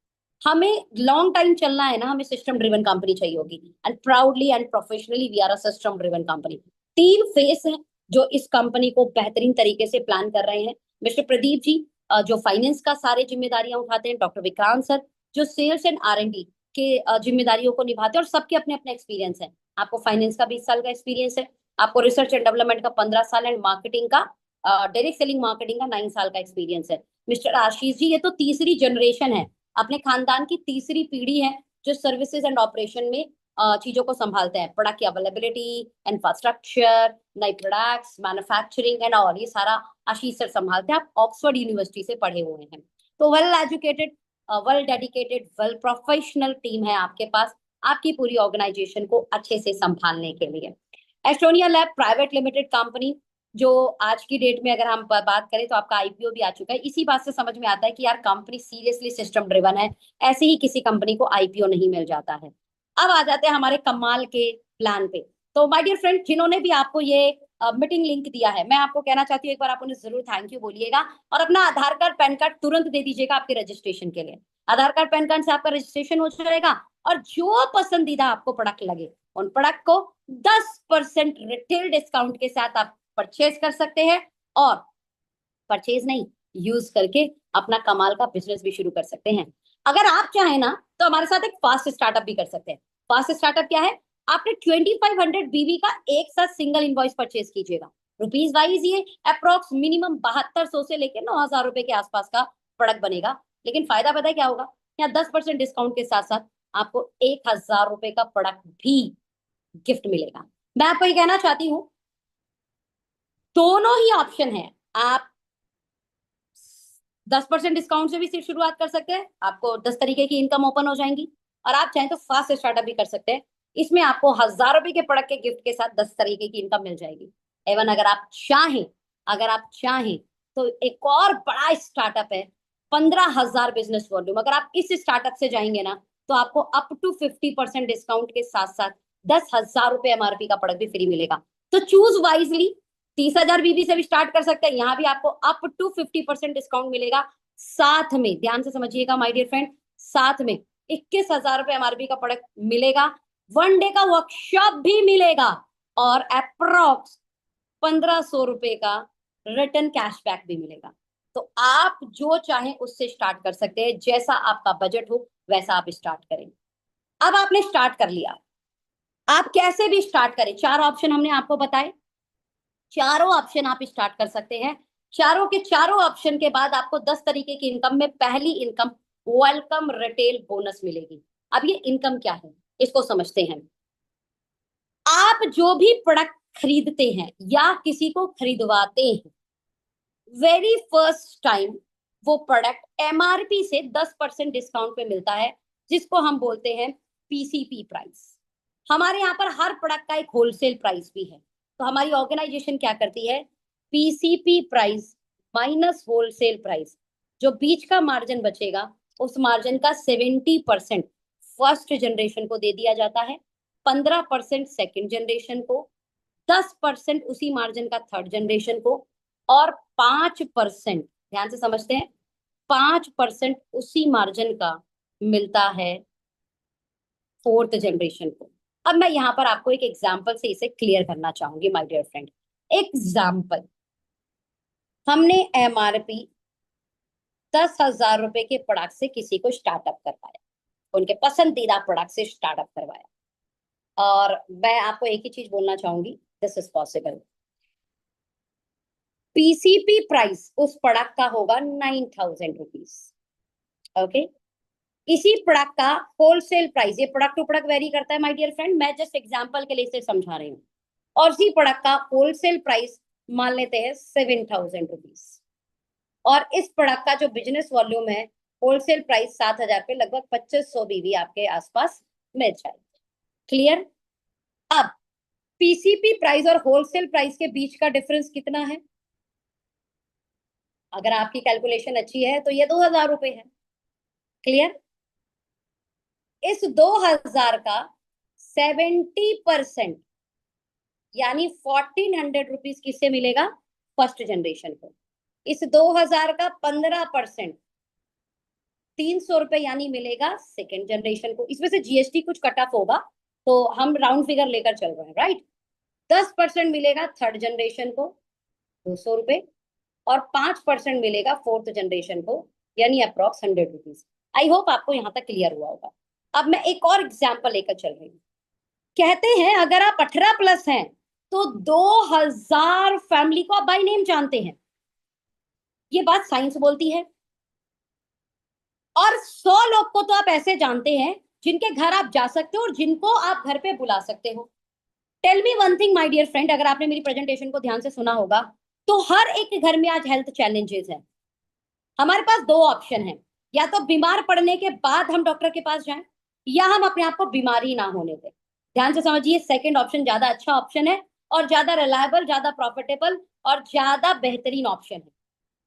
हमें लॉन्ग टाइम चलना है ना, हमें सिस्टम ड्रिवन कंपनी चाहिए होगी। And proudly and professionally we are a system driven company. 3 phase है, जो इस कंपनी को बेहतरीन तरीके से प्लान कर रहे हैं। मिस्टर प्रदीप जी जो फाइनेंस का सारे जिम्मेदारियां उठाते हैं, डॉक्टर विक्रांत सर जो सेल्स एंड R&D के जिम्मेदारियों को निभाते हैं, और सबके अपने अपने एक्सपीरियंस है। आपको फाइनेंस का 20 साल का एक्सपीरियंस है, आपको रिसर्च एंड डेवलपमेंट का 15 साल, एंड मार्केटिंग का डायरेक्ट सेलिंग मार्केटिंग का 9 साल का एक्सपीरियंस है। मिस्टर आशीष जी ये तो तीसरी जनरेशन है, अपने खानदान की तीसरी पीढ़ी है जो सर्विसेज एंड ऑपरेशन में चीजों को संभालते हैं। प्रोडक्ट की अवेलेबिलिटी, इंफ्रास्ट्रक्चर, नई प्रोडक्ट्स, मैन्युफैक्चरिंग एंड ऑल, ये सारा आशीष सर संभालते हैं। आप ऑक्सफोर्ड यूनिवर्सिटी से पढ़े हुए हैं, तो well educated, well dedicated, well professional team है आपके पास, आपकी पूरी ऑर्गेनाइजेशन को अच्छे से संभालने के लिए। Estonia lab private limited company, जो आज की डेट में अगर हम बात करें तो आपका IPO भी आ चुका है। इसी बात से समझ में आता है कि यार कंपनी सीरियसली सिस्टम ड्रिवन है, ऐसे ही किसी कंपनी को IPO नहीं मिल जाता है। अब आ जाते हैं हमारे कमाल के प्लान पे। तो माय डियर फ्रेंड, जिन्होंने भी आपको ये मीटिंग लिंक दिया है, मैं आपको कहना चाहती हूँ एक बार आप उन्हें जरूर थैंक यू बोलिएगा, और अपना आधार कार्ड पैन कार्ड तुरंत दे दीजिएगा आपके रजिस्ट्रेशन के लिए। आधार कार्ड पैन कार्ड से आपका रजिस्ट्रेशन हो जाएगा, और जो पसंदीदा आपको प्रोडक्ट लगे उन प्रोडक्ट को 10% रिटेल डिस्काउंट के साथ आप परचेज कर सकते हैं, और परचेज नहीं, यूज करके अपना कमाल का बिजनेस भी शुरू कर सकते हैं। अगर आप चाहें ना तो हमारे साथ एक फास्ट स्टार्टअप भी कर सकते हैं। फास्ट स्टार्टअप क्या है? आपने 2500 BV का एक साथ सिंगल इनवॉइस परचेज कीजिएगा, रुपीज वाइज ये अप्रोक्स मिनिमम 7200 से लेकर 9000 रुपए के आसपास का प्रोडक्ट बनेगा। लेकिन फायदा पता है क्या होगा? यहाँ 10% डिस्काउंट के साथ साथ आपको 1000 रुपए का प्रोडक्ट भी गिफ्ट मिलेगा। मैं आपको ये कहना चाहती हूँ, दोनों ही ऑप्शन है। आप 10% डिस्काउंट से भी सिर्फ शुरुआत कर सकते हैं, आपको 10 तरीके की इनकम ओपन हो जाएंगी, और आप चाहें तो फास्ट स्टार्टअप भी कर सकते हैं। इसमें आपको 1000 रुपए के प्रोडक्ट के गिफ्ट के साथ 10 तरीके की इनकम मिल जाएगी। एवन अगर आप चाहें तो एक और बड़ा स्टार्टअप है, 15,000 बिजनेस वॉल्यूम। अगर आप इस स्टार्टअप से जाएंगे ना तो आपको अप टू 50% डिस्काउंट के साथ साथ 10,000 रुपए MRP का प्रोडक्ट भी फ्री मिलेगा। तो चूज वाइजली। 30,000 BV से भी स्टार्ट कर सकते हैं, यहाँ भी आपको अप टू 50% डिस्काउंट मिलेगा। साथ में ध्यान से समझिएगा माय डियर फ्रेंड, साथ में 21,000 रुपए MRP का प्रोडक्ट मिलेगा, 1 डे का वर्कशॉप भी मिलेगा, और अप्रोक्स 1500 रुपए का रिटर्न कैशबैक भी मिलेगा। तो आप जो चाहें उससे स्टार्ट कर सकते हैं, जैसा आपका बजट हो वैसा आप स्टार्ट करें। अब आपने स्टार्ट कर लिया, आप कैसे भी स्टार्ट करें, 4 ऑप्शन हमने आपको बताए, चारों ऑप्शन आप स्टार्ट कर सकते हैं। चारों के चारों ऑप्शन के बाद आपको 10 तरीके की इनकम में पहली इनकम वेलकम रिटेल बोनस मिलेगी। अब ये इनकम क्या है इसको समझते हैं। आप जो भी प्रोडक्ट खरीदते हैं या किसी को खरीदवाते हैं, वेरी फर्स्ट टाइम वो प्रोडक्ट MRP से 10% डिस्काउंट पे मिलता है, जिसको हम बोलते हैं PCP प्राइस। हमारे यहाँ पर हर प्रोडक्ट का एक होलसेल प्राइस भी है, तो हमारी ऑर्गेनाइजेशन क्या करती है, PCP price minus wholesale price, जो बीच का मार्जिन बचेगा उस मार्जिन का 70% फर्स्ट जनरेशन को दे दिया जाता है, 15% सेकेंड जनरेशन को, 10% उसी मार्जिन का थर्ड जनरेशन को, और 5%, ध्यान से समझते हैं, 5% उसी मार्जिन का मिलता है फोर्थ जनरेशन को। अब मैं यहाँ पर आपको एक एग्जाम्पल से इसे क्लियर करना चाहूंगी माय डियर फ्रेंड। एग्जाम्पल, हमने MRP 10,000 रुपए के प्रोडक्ट से किसी को स्टार्टअप करवाया, उनके पसंदीदा प्रोडक्ट से स्टार्टअप करवाया, और मैं आपको एक ही चीज बोलना चाहूंगी, this is possible. PCP price उस प्रोडक्ट का होगा 9,000 रुपीज, ओके। इसी प्रोडक्ट का होलसेल प्राइस, ये प्रोडक्ट टू प्रोडक्ट वेरी करता है माय डियर फ्रेंड, मैं जस्ट एग्जांपल के लिए इसे समझा रही हूँ, और इसी प्रोडक्ट का होलसेल प्राइस मान लेते हैं 7,000 रुपीज, और इस प्रोडक्ट का जो बिजनेस वॉल्यूम है, होलसेल प्राइस 7,000 पे लगभग 2500 BV आपके आसपास मिल जाएगी। क्लियर? अब PCP प्राइस और होलसेल प्राइस के बीच का डिफरेंस कितना है? अगर आपकी कैलकुलेशन अच्छी है तो ये 2,000 रुपए है। क्लियर? इस 2,000 का 70% यानी 1,400 रुपीज किससे मिलेगा? फर्स्ट जनरेशन को। इस 2,000 का 15% 300 रुपए यानी मिलेगा सेकेंड जनरेशन को। इसमें से GST कुछ कट ऑफ होगा, तो हम राउंड फिगर लेकर चल रहे हैं, राइट? 10% मिलेगा थर्ड जनरेशन को 200 रुपए, और 5% मिलेगा फोर्थ जनरेशन को, यानी अप्रॉक्स 100 रुपीज। आई होप आपको यहाँ तक क्लियर हुआ होगा। अब मैं एक और एग्जाम्पल लेकर चल रही हूँ। कहते हैं अगर आप 18+ हैं तो 2000 फैमिली को आप बाय नेम जानते हैं। ये बात साइंस बोलती है। और 100 लोग को तो आप ऐसे जानते हैं जिनके घर आप जा सकते हो और जिनको आप घर पे बुला सकते हो। Tell me one thing my dear friend, अगर आपने मेरी प्रेजेंटेशन को ध्यान से सुना होगा तो हर एक घर में आज हेल्थ चैलेंजेस है। हमारे पास दो ऑप्शन है, या तो बीमार पड़ने के बाद हम डॉक्टर के पास जाएं, या हम अपने आप को बीमारी ना होने दें। ध्यान से समझिए, सेकंड ऑप्शन ज्यादा अच्छा ऑप्शन है और ज्यादा रिलायबल, ज्यादा प्रॉफिटेबल और ज्यादा बेहतरीन ऑप्शन है।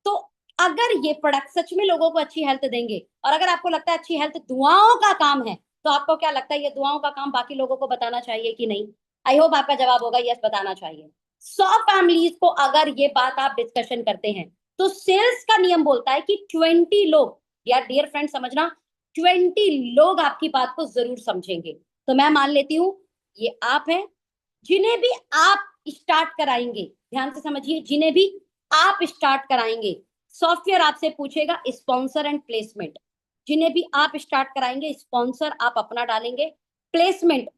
तो अगर ये प्रोडक्ट सच में लोगों को अच्छी हेल्थ देंगे, और अगर आपको लगता है अच्छी हेल्थ दुआओं का काम है, तो आपको क्या लगता है ये दुआओं का काम बाकी लोगों को बताना चाहिए कि नहीं? आई होप आपका जवाब होगा यस, बताना चाहिए। 100 फैमिलीज को अगर ये बात आप डिस्कशन करते हैं तो सेल्स का नियम बोलता है कि 20 लोग, यार डियर फ्रेंड समझना, 20 लोग आपकी बात को जरूर समझेंगे। तो मैं मान लेती हूं ये आप हैं, जिन्हें भी आप स्टार्ट कराएंगे, ध्यान से समझिए, जिन्हें भी आप स्टार्ट कराएंगे, सॉफ्टवेयर आपसे पूछेगा स्पॉन्सर एंड प्लेसमेंट। जिन्हें भी आप स्टार्ट कराएंगे, स्पॉन्सर आप अपना डालेंगे, प्लेसमेंट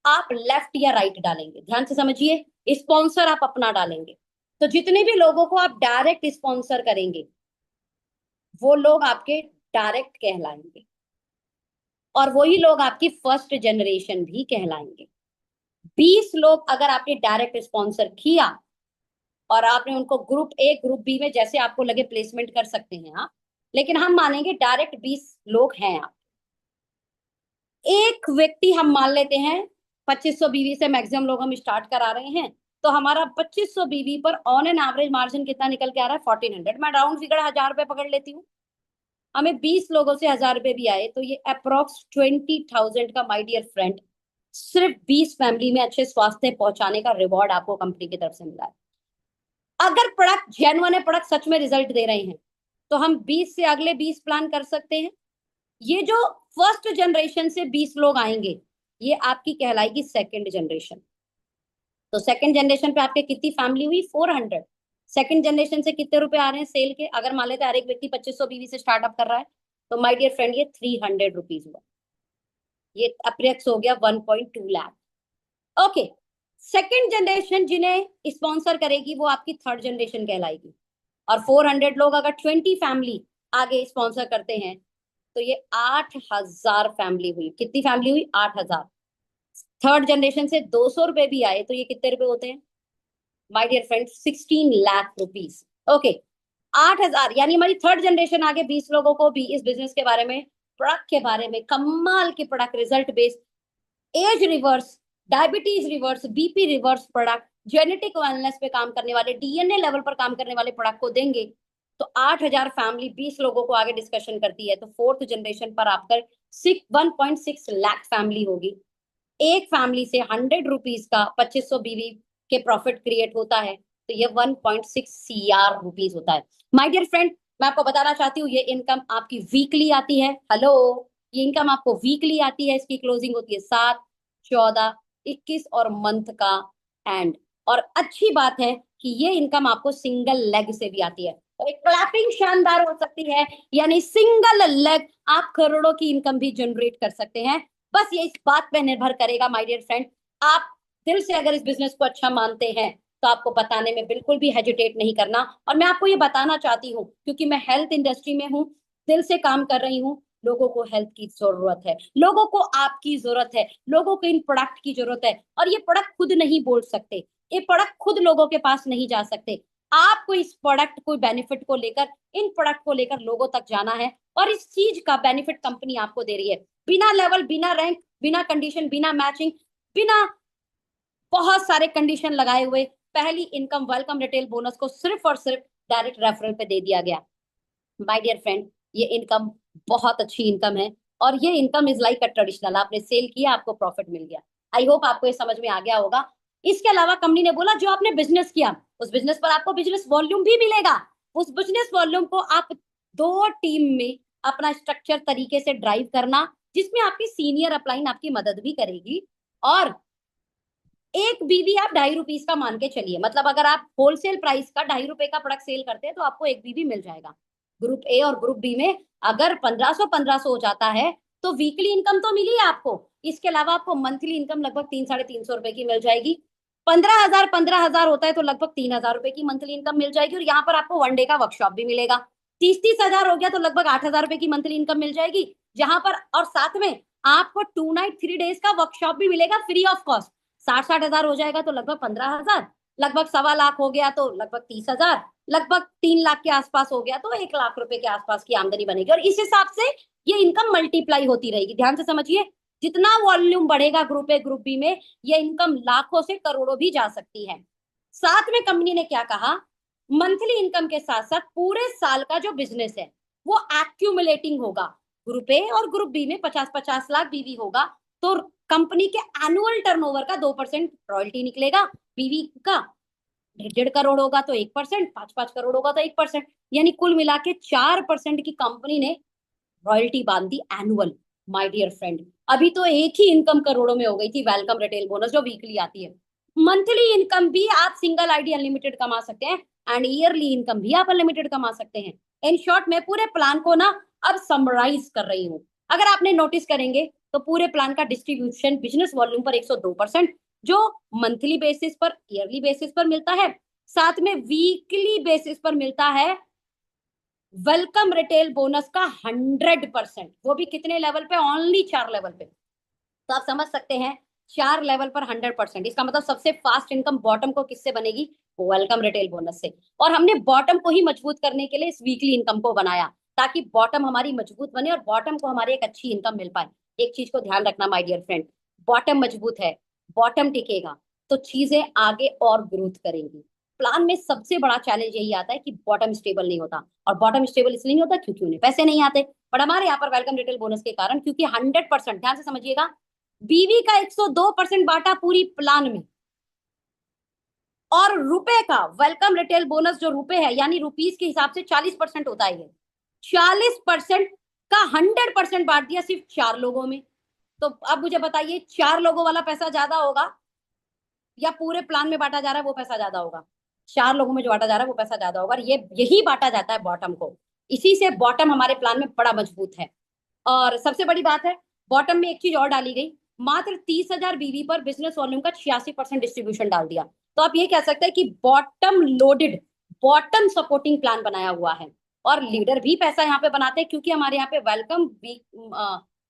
आप लेफ्ट या राइट डालेंगे। ध्यान से समझिए, स्पॉन्सर आप अपना डालेंगे। तो जितने भी लोगों को आप डायरेक्ट स्पॉन्सर करेंगे वो लोग आपके डायरेक्ट कहलाएंगे, और वही लोग आपकी फर्स्ट जनरेशन भी कहलाएंगे। 20 लोग अगर आपने डायरेक्ट स्पॉन्सर किया और आपने उनको ग्रुप ए ग्रुप बी में जैसे आपको लगे प्लेसमेंट कर सकते हैं आप, लेकिन हम मानेंगे डायरेक्ट 20 लोग हैं आप। एक व्यक्ति हम मान लेते हैं 2500 बीवी से मैक्सिमम लोग हम स्टार्ट करा रहे हैं, तो हमारा 2500 बीवी पर ऑन एन एवरेज मार्जिन कितना निकल के आ रहा है? 1400। मैं राउंड फिगर 1000 रुपए पकड़ लेती हूँ। हमें 20 लोगों से 1000 रुपए भी आए तो ये अप्रोक्स 20,000 का, माय डियर फ्रेंड, सिर्फ 20 फैमिली में अच्छे स्वास्थ्य पहुंचाने का रिवॉर्ड आपको कंपनी की तरफ से मिला है। अगर प्रोडक्ट जेन्युइन है, प्रोडक्ट सच में रिजल्ट दे रहे हैं, तो हम 20 से अगले 20 प्लान कर सकते हैं। ये जो फर्स्ट जनरेशन से 20 लोग आएंगे, ये आपकी कहलाएगी सेकंड जनरेशन। तो सेकंड जनरेशन पे आपके कितनी फैमिली हुई? 400। सेकंड जनरेशन से कितने रुपए आ रहे हैं सेल के? अगर मान लेते हैं हर एक व्यक्ति 2500 बीवी से स्टार्टअप कर रहा है, तो माय डियर फ्रेंड ये 300 रुपीज हुआ। ये अप्रेक्स हो गया 1.2 लाख। ओके, सेकंड जनरेशन जिन्हें स्पॉन्सर करेगी वो आपकी थर्ड जनरेशन कहलाएगी। और 400 लोग अगर 20 फैमिली आगे स्पॉन्सर करते हैं तो ये 8000 फैमिली हुई। कितनी फैमिली हुई? 8000। थर्ड जनरेशन से 200 रुपए भी आए तो ये कितने रुपए होते हैं my dear friend? 16 lakh rupees. Okay, 8000, यानी हमारी थर्ड जनरेशन आगे 20 लोगों को भी इस बिजनेस के बारे में, प्रोडक्ट के बारे में, कमाल के product, result based, age reverse, diabetes reverse, BP reverse product, genetic wellness पे काम करने वाले, डीएनए लेवल पर काम करने वाले प्रोडक्ट को देंगे। तो 8000 फैमिली 20 लोगों को आगे डिस्कशन करती है, तो फोर्थ जनरेशन पर आपका 1.6 लाख फैमिली होगी। एक फैमिली से 100 रुपीज का 2500 बीवी के प्रॉफिट क्रिएट होता है, तो ये 1.6 CR रुपीज होता है। माय डियर फ्रेंड, मैं आपको बताना चाहती हूँ ये इनकम आपकी वीकली आती है। हेलो, ये इनकम आपको वीकली आती है। इसकी क्लोजिंग होती है 7, 14, 21 और मंथ का एंड। और अच्छी बात है कि ये इनकम आपको सिंगल लेग से भी आती है। तो एक क्लैपिंग शानदार हो सकती है, यानी सिंगल लेग आप करोड़ों की इनकम भी जनरेट कर सकते हैं। बस ये इस बात पे निर्भर करेगा माय डियर फ्रेंड, आप दिल से अगर इस बिजनेस को अच्छा मानते हैं तो आपको बताने में बिल्कुल भी हेजिटेट नहीं करना। और मैं आपको ये बताना चाहती हूँ क्योंकि मैं हेल्थ इंडस्ट्री में हूँ, दिल से काम कर रही हूँ। लोगों को हेल्थ की जरूरत है, लोगों को आपकी जरूरत है, लोगों को इन प्रोडक्ट की जरूरत है। और ये प्रोडक्ट खुद नहीं बोल सकते, ये प्रोडक्ट खुद लोगों के पास नहीं जा सकते। आपको इस प्रोडक्ट को, बेनिफिट को लेकर, इन प्रोडक्ट को लेकर लोगों तक जाना है, और इस चीज का बेनिफिट कंपनी आपको दे रही है। बिना लेवल, बिना रैंक, बिना कंडीशन, बिना मैचिंग, बिना बहुत सारे कंडीशन लगाए हुए पहली इनकम वेलकम रिटेल बोनस को सिर्फ और सिर्फ डायरेक्ट रेफरल पे दे दिया गया। माय डियर फ्रेंड, ये इनकम बहुत अच्छी इनकम है, और ये income is like a traditional. आपने सेल किया, आपको प्रॉफिट मिल गया। आई होप आपको ये समझ में आ गया होगा। इसके अलावा कंपनी ने बोला जो आपने बिजनेस किया उस बिजनेस पर आपको बिजनेस वॉल्यूम भी मिलेगा। उस बिजनेस वॉल्यूम को आप 2 टीम में अपना स्ट्रक्चर तरीके से ड्राइव करना, जिसमें आपकी सीनियर अपलाइन आपकी मदद भी करेगी, और एक बीवी आप ₹2.5 का मान के चलिए, मतलब अगर आप होलसेल प्राइस का ₹2.5 का प्रोडक्ट सेल करते हैं तो आपको एक बीवी मिल जाएगा। ग्रुप ए और ग्रुप बी में अगर 1500 हो जाता है तो वीकली इनकम तो मिली आपको, इसके अलावा आपको मंथली इनकम लगभग 300-350 रुपए की मिल जाएगी। 15,000 होता है तो लगभग 3,000 रुपए की मंथली इनकम मिल जाएगी, और यहाँ पर आपको वन डे का वर्कशॉप भी मिलेगा। 30-30 हजार हो गया तो लगभग 8,000 रुपए की मंथली इनकम मिल जाएगी, जहां पर और साथ में आपको 2 नाइट 3 डेज का वर्कशॉप भी मिलेगा फ्री ऑफ कॉस्ट। 60-60 हजार हो जाएगा तो लगभग 15,000, लगभग 1.25 लाख हो गया तो लगभग 30,000, लगभग 3 लाख के आसपास हो गया तो 1 लाख रुपए के आसपास की आमदनी बनेगी, और इस हिसाब से ये इनकम मल्टीप्लाई होती रहेगी। ध्यान से समझिए, जितना वॉल्यूम बढ़ेगा ग्रुप ए ग्रुप बी में, ये इनकम लाखों से करोड़ों भी जा सकती है। साथ में कंपनी ने क्या कहा, मंथली इनकम के साथ साथ पूरे साल का जो बिजनेस है वो एक्यूमुलेटिंग होगा। ग्रुप ए और ग्रुप बी में 50-50 लाख बीवी होगा तो कंपनी के एनुअल टर्नओवर का 2% रॉयल्टी निकलेगा, बीवी का 1.5 करोड़ होगा तो 1%, 5-5 करोड़ होगा तो 1%, यानी कुल मिला के 4% की कंपनी ने रॉयल्टी बांध दी एनुअल। माय डियर फ्रेंड, अभी तो एक ही इनकम करोड़ों में हो गई थी, वेलकम रिटेल बोनस जो वीकली आती है। मंथली इनकम भी आप सिंगल आईडी अनलिमिटेड कमा सकते हैं, एंड ईयरली इनकम भी आप अनलिमिटेड कमा सकते हैं। इन शॉर्ट, मैं पूरे प्लान को ना अब समराइज कर रही हूँ। अगर आपने नोटिस करेंगे तो पूरे प्लान का डिस्ट्रीब्यूशन बिजनेस वॉल्यूम पर 102%, जो मंथली बेसिस पर, ईयरली बेसिस पर मिलता है, साथ में वीकली बेसिस पर मिलता है वेलकम रिटेल बोनस का 100%। वो भी कितने लेवल पे, ओनली 4 लेवल पे। तो आप समझ सकते हैं 4 लेवल पर 100%, इसका मतलब सबसे फास्ट इनकम बॉटम को किससे बनेगी, वेलकम रिटेल बोनस से। और हमने बॉटम को ही मजबूत करने के लिए इस वीकली इनकम को बनाया, ताकि बॉटम हमारी मजबूत बने और बॉटम को हमारी एक अच्छी इनकम मिल पाए। एक चीज को ध्यान रखना माय डियर फ्रेंड, बॉटम मजबूत है, बॉटम टिकेगा तो चीजें आगे और ग्रोथ करेंगी। प्लान में सबसे बड़ा चैलेंज यही आता है कि बॉटम स्टेबल नहीं होता, और बॉटम स्टेबल इसलिए नहीं होता क्योंकि उन्हें पैसे नहीं आते। बट हमारे यहाँ पर वेलकम रिटेल बोनस के कारण, क्योंकि 100%, ध्यान से समझिएगा, बीवी का 102% बांटा पूरी प्लान में, और रुपए का वेलकम रिटेल बोनस जो रुपए है यानी रुपीस के हिसाब से 40% होता है, ये 40% का 100% बांट दिया सिर्फ 4 लोगों में। तो अब मुझे बताइए, 4 लोगों वाला पैसा ज्यादा होगा या पूरे प्लान में बांटा जा रहा है वो पैसा ज्यादा होगा? 4 लोगों में जो बांटा जा रहा है वो पैसा ज्यादा होगा, और ये यही बांटा जाता है बॉटम को। इसी से बॉटम हमारे प्लान में बड़ा मजबूत है। और सबसे बड़ी बात है, बॉटम में एक चीज और डाली गई, मात्र 30,000 बीवी पर बिजनेस वॉल्यूम का 86% डिस्ट्रीब्यूशन डाल दिया। तो आप ये कह सकते हैं कि bottom loaded, bottom supporting plan बनाया हुआ है। और लीडर भी पैसा यहाँ पे बनाते हैं, क्योंकि हमारे यहाँ पे वेलकम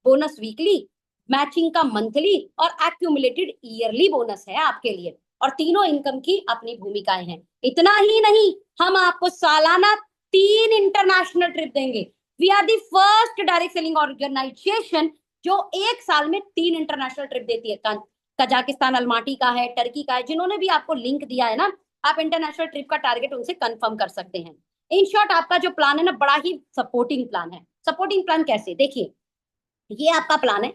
बोनस वीकली, मैचिंग का मंथली और एक्यूमुलेटेड ईयरली बोनस है आपके लिए, और तीनों इनकम की अपनी भूमिकाएं हैं। इतना ही नहीं, हम आपको सालाना 3 इंटरनेशनल ट्रिप देंगे। We are the first direct selling organisation जो एक साल में 3 इंटरनेशनल ट्रिप देती है। कजाकिस्तान अलमाटी का है, टर्की का है, जिन्होंने भी आपको लिंक दिया है ना, आप इंटरनेशनल ट्रिप का टारगेट उनसे कंफर्म कर सकते हैं। इन शॉर्ट, आपका जो प्लान है ना, बड़ा ही सपोर्टिंग प्लान है। सपोर्टिंग प्लान कैसे, देखिए, ये आपका प्लान है।